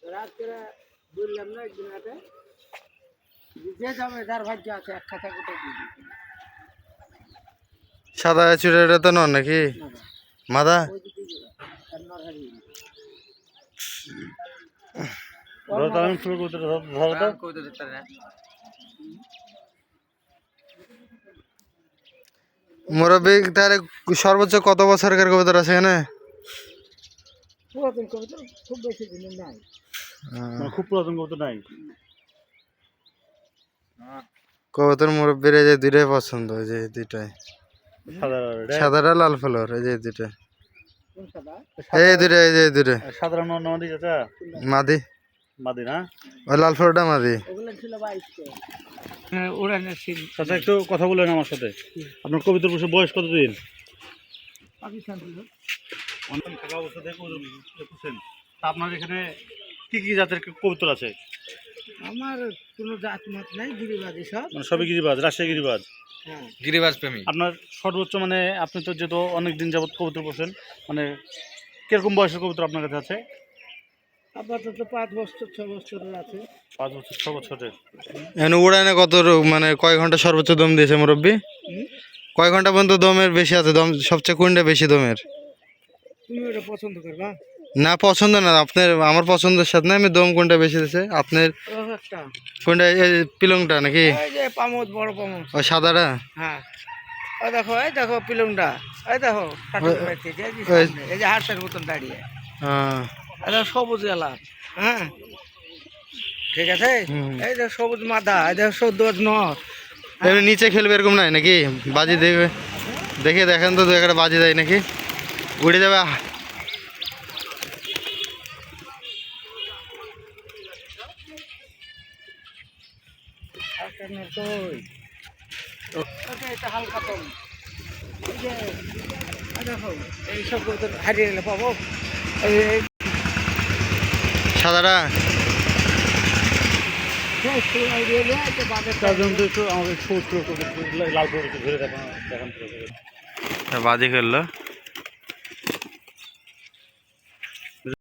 রাত্রে বললাম না একদিন হাতে যে যাবে যার ভাগ্য আছে এক খাতা কোটা দিয়ে দিবি। সাদা চুড়াটা তো নন নাকি মাদা ওই দিকে যাবে আর নরহারি ধরো তো আমি শুরু করতে ধরো তো কইতে দিতে না মুরব্বী তাহলে সর্বোচ্চ কত বছরের কবুতর আছে এখানে? পুরাতন কবিতা খুব বেশি দিন নাই খুব পুরাতন কবুতর নাই। কবুতর মুরব্বীর এই যে দুইটাই পছন্দ, এই যে দুইটাই সাদাটা লাল ফ্লোর, এই যে দুইটা কোন সাদা এই দুইটা এই যে দুইটা সাধারণ নদী চাচা মাদি মাদি না ওই লাল ফ্লোরটা মাদি। ওগুলো ছিল 22 টা হ্যাঁ ওড়ানের সিল চাচা একটু কথা বলেন আমার সাথে। আপনার কবিতার বয়স কতদিন? পাকিস্তান ছিল অনেক থাকা অবস্থা থেকে করছেন। তা আপনার এখানে কি কি জাতের কবুতর আছে? আমার কোনো জাত মত নাই গিরিবাজি সব মানে সবই গিরিবাজ, রাজশাহী গিরিবাজ। হ্যাঁ গিরিবাজ প্রেমী। আপনার সর্বোচ্চ মানে আপনি তো যেহেতু অনেক দিন যাবত কবুতর পোষেন, মানে কিরকম বয়সের কবুতর আপনার কাছে আছে? আপাতত 5 বছর 6 বছরের আছে 5 বছর 6 বছরের। এখানে উড়ানে কত মানে কয় ঘন্টা সর্বোচ্চ দম দিয়েছে মুরব্বী? কয় ঘন্টা পর্যন্ত দমের বেশি আছে? দম সবচেয়ে কোনটা বেশি দমের? তুমি ওটা পছন্দ করবা? না পছন্দ না আপনার, আমার পছন্দের সাথে না, আমি দম কোনটা বেশি দিয়েছে আপনার? একটা কোনটা এই পিলংটা নাকি এই যে পামদ বড় পামদ ওই সাদাটা? হ্যাঁ এই দেখো পিলংটা এই দেখো কাটুন বাইতে এই যে হাড়টার মতন দাঁড়িয়ে এটা সবুজ কালার। হ্যাঁ ঠিক আছে এই দেখো সবুজ মাথা এই দেখো সবুজ নর এমনি নিচে খেলবে এরকম নাই নাকি? বাজি দেবে দেখে দেখেন তো একটা বাজি দেয় নাকি উড়ে যাবে? এটা হালকা কম এই যে দেখো এইসব হারিয়ে গেলে পাবো এই সাদাটা তার জন্য তো একটু আমাকে সবুজ লাল করে ধরে দেখান। বাজি খেললো।